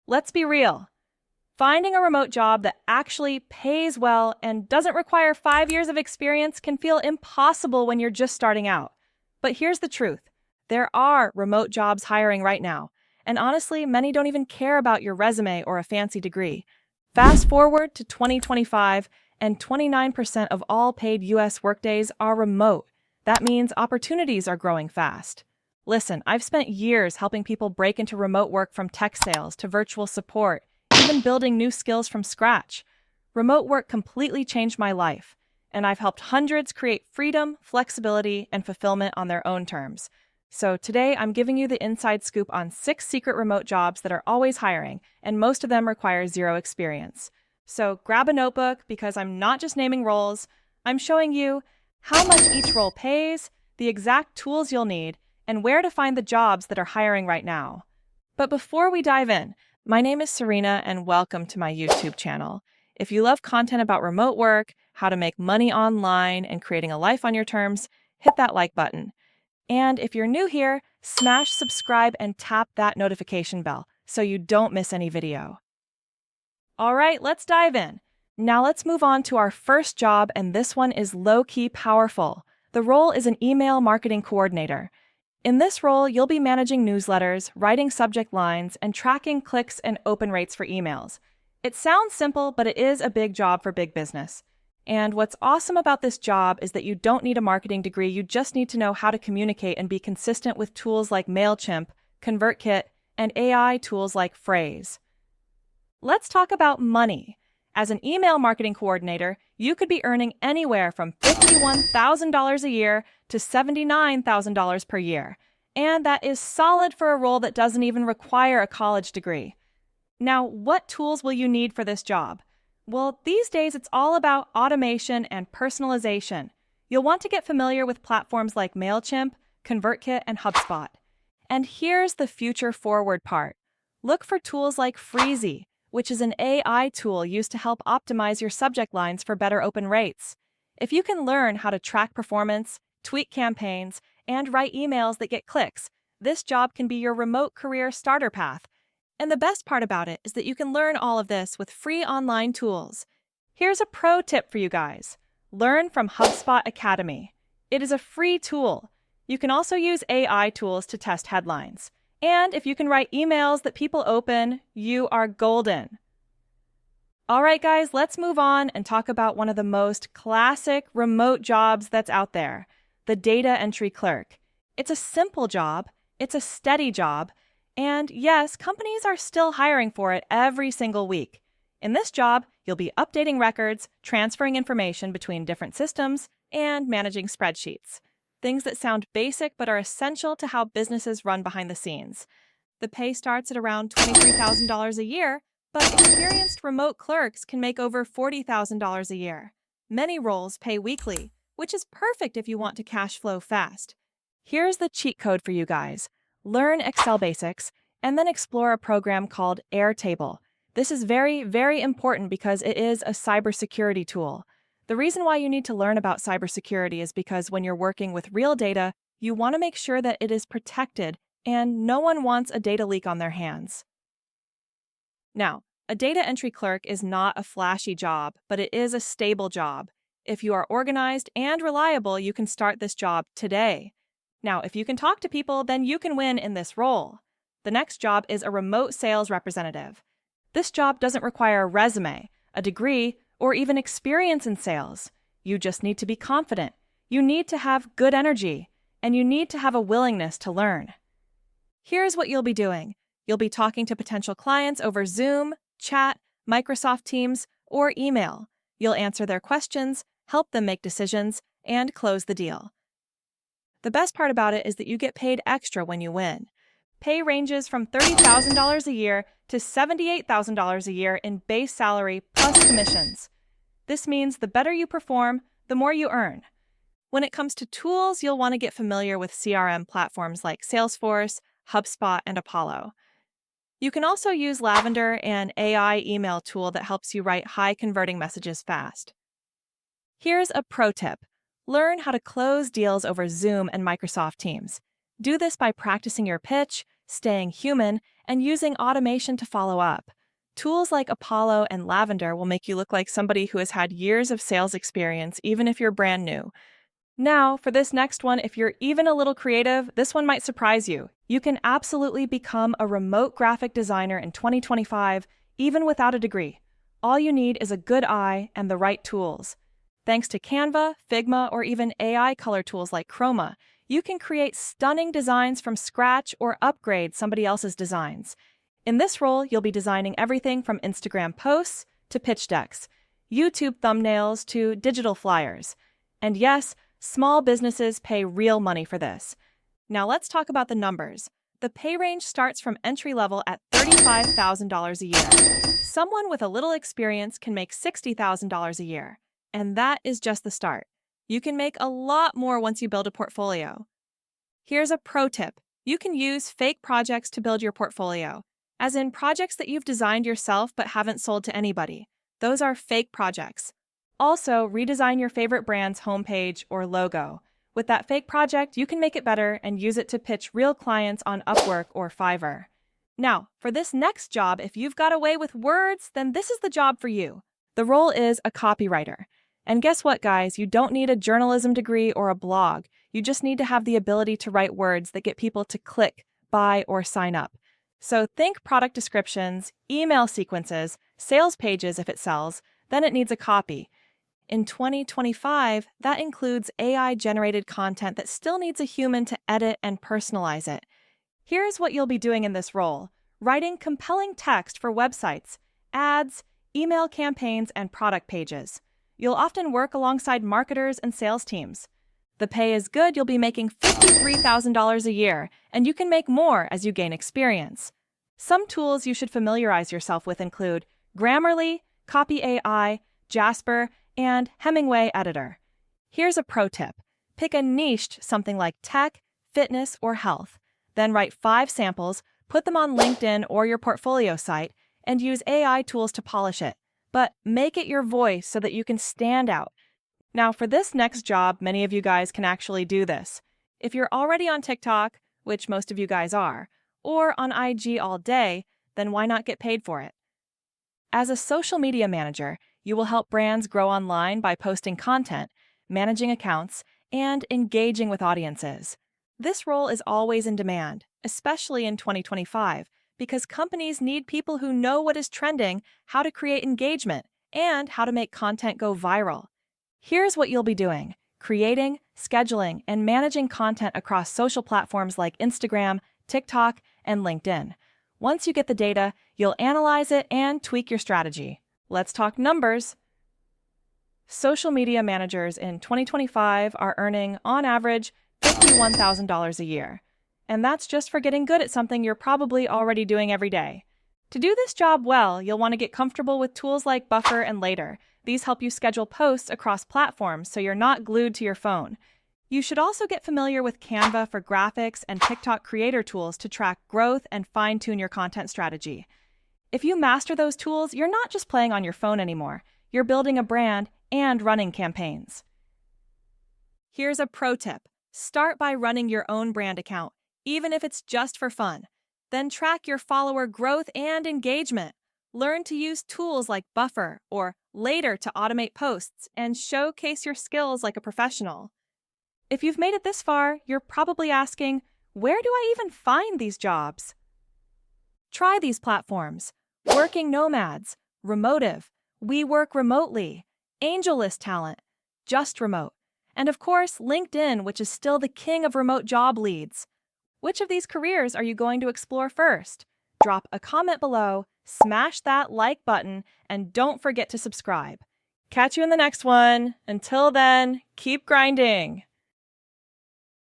Let's be real. Finding a remote job that actually pays well and doesn't require 5 years of experience can feel impossible when you're just starting out. But here's the truth. There are remote jobs hiring right now, and honestly, many don't even care about your resume or a fancy degree. Fast forward to 2025, and 29% of all paid US workdays are remote. That means opportunities are growing fast. Listen, I've spent years helping people break into remote work, from tech sales to virtual support, even building new skills from scratch. Remote work completely changed my life, and I've helped hundreds create freedom, flexibility, and fulfillment on their own terms. So today, I'm giving you the inside scoop on 6 secret remote jobs that are always hiring, and most of them require zero experience. So grab a notebook, because I'm not just naming roles, I'm showing you how much each role pays, the exact tools you'll need, and where to find the jobs that are hiring right now. But before we dive in, my name is Serena, and welcome to my YouTube channel. If you love content about remote work, how to make money online, and creating a life on your terms, hit that like button. And if you're new here, smash subscribe and tap that notification bell so you don't miss any video. All right, let's dive in. Now let's move on to our first job, and this one is low-key powerful. The role is an email marketing coordinator. In this role, you'll be managing newsletters, writing subject lines, and tracking clicks and open rates for emails. It sounds simple, but it is a big job for big business. And what's awesome about this job is that you don't need a marketing degree, you just need to know how to communicate and be consistent with tools like MailChimp, ConvertKit, and AI tools like Phrase. Let's talk about money. As an email marketing coordinator, you could be earning anywhere from $51,000 a year to $79,000 per year. And that is solid for a role that doesn't even require a college degree. Now, what tools will you need for this job? Well, these days it's all about automation and personalization. You'll want to get familiar with platforms like MailChimp, ConvertKit, and HubSpot. And here's the future-forward part. Look for tools like Freezy, which is an AI tool used to help optimize your subject lines for better open rates. If you can learn how to track performance, tweak campaigns, and write emails that get clicks, this job can be your remote career starter path. And the best part about it is that you can learn all of this with free online tools. Here's a pro tip for you guys. Learn from HubSpot Academy. It is a free tool. You can also use AI tools to test headlines. And if you can write emails that people open, you are golden. All right, guys, let's move on and talk about one of the most classic remote jobs that's out there, the data entry clerk. It's a simple job, it's a steady job, and yes, companies are still hiring for it every single week. In this job, you'll be updating records, transferring information between different systems, and managing spreadsheets. Things that sound basic but are essential to how businesses run behind the scenes. The pay starts at around $23,000 a year, but experienced remote clerks can make over $40,000 a year. Many roles pay weekly, which is perfect if you want to cash flow fast. Here's the cheat code for you guys. Learn Excel basics, and then explore a program called Airtable. This is very, very important because it is a cybersecurity tool. The reason why you need to learn about cybersecurity is because when you're working with real data, you want to make sure that it is protected, and no one wants a data leak on their hands. Now, a data entry clerk is not a flashy job, but it is a stable job. If you are organized and reliable, you can start this job today. Now, if you can talk to people, then you can win in this role. The next job is a remote sales representative. This job doesn't require a resume, a degree, or even experience in sales. You just need to be confident. You need to have good energy, and you need to have a willingness to learn. Here's what you'll be doing. You'll be talking to potential clients over Zoom, chat, Microsoft Teams, or email. You'll answer their questions, help them make decisions, and close the deal. The best part about it is that you get paid extra when you win. Pay ranges from $30,000 a year to $78,000 a year in base salary plus commissions. This means the better you perform, the more you earn. When it comes to tools, you'll want to get familiar with CRM platforms like Salesforce, HubSpot, and Apollo. You can also use Lavender, an AI email tool that helps you write high-converting messages fast. Here's a pro tip. Learn how to close deals over Zoom and Microsoft Teams. Do this by practicing your pitch, staying human, and using automation to follow up. Tools like Apollo and Lavender will make you look like somebody who has had years of sales experience, even if you're brand new. Now, for this next one, if you're even a little creative, this one might surprise you. You can absolutely become a remote graphic designer in 2025, even without a degree. All you need is a good eye and the right tools. Thanks to Canva, Figma, or even AI color tools like Chroma, you can create stunning designs from scratch or upgrade somebody else's designs. In this role, you'll be designing everything from Instagram posts to pitch decks, YouTube thumbnails to digital flyers. And yes, small businesses pay real money for this. Now let's talk about the numbers. The pay range starts from entry level at $35,000 a year. Someone with a little experience can make $60,000 a year. And that is just the start. You can make a lot more once you build a portfolio. Here's a pro tip. You can use fake projects to build your portfolio, as in projects that you've designed yourself but haven't sold to anybody. Those are fake projects. Also, redesign your favorite brand's homepage or logo. With that fake project, you can make it better and use it to pitch real clients on Upwork or Fiverr. Now, for this next job, if you've got a way with words, then this is the job for you. The role is a copywriter. And guess what, guys? You don't need a journalism degree or a blog. You just need to have the ability to write words that get people to click, buy, or sign up. So think product descriptions, email sequences, sales pages if it sells, then it needs a copy. In 2025, that includes AI-generated content that still needs a human to edit and personalize it. Here's what you'll be doing in this role: writing compelling text for websites, ads, email campaigns, and product pages. You'll often work alongside marketers and sales teams. The pay is good. You'll be making $53,000 a year, and you can make more as you gain experience. Some tools you should familiarize yourself with include Grammarly, Copy AI, Jasper, and Hemingway Editor. Here's a pro tip. Pick a niche, something like tech, fitness, or health. Then write 5 samples, put them on LinkedIn or your portfolio site, and use AI tools to polish it. But make it your voice so that you can stand out. Now, for this next job, many of you guys can actually do this. If you're already on TikTok, which most of you guys are, or on IG all day, then why not get paid for it? As a social media manager, you will help brands grow online by posting content, managing accounts, and engaging with audiences. This role is always in demand, especially in 2025, because companies need people who know what is trending, how to create engagement, and how to make content go viral. Here's what you'll be doing: creating, scheduling, and managing content across social platforms like Instagram, TikTok, and LinkedIn. Once you get the data, you'll analyze it and tweak your strategy. Let's talk numbers. Social media managers in 2025 are earning, on average, $51,000 a year. And that's just for getting good at something you're probably already doing every day. To do this job well, you'll want to get comfortable with tools like Buffer and Later. These help you schedule posts across platforms so you're not glued to your phone. You should also get familiar with Canva for graphics and TikTok creator tools to track growth and fine-tune your content strategy. If you master those tools, you're not just playing on your phone anymore. You're building a brand and running campaigns. Here's a pro tip. Start by running your own brand account, even if it's just for fun. Then track your follower growth and engagement. Learn to use tools like Buffer or Later to automate posts and showcase your skills like a professional. If you've made it this far, you're probably asking, where do I even find these jobs? Try these platforms: Working Nomads, Remotive, We Work Remotely, AngelList Talent, Just Remote, and of course, LinkedIn, which is still the king of remote job leads. Which of these careers are you going to explore first? Drop a comment below, smash that like button, and don't forget to subscribe. Catch you in the next one. Until then, keep grinding.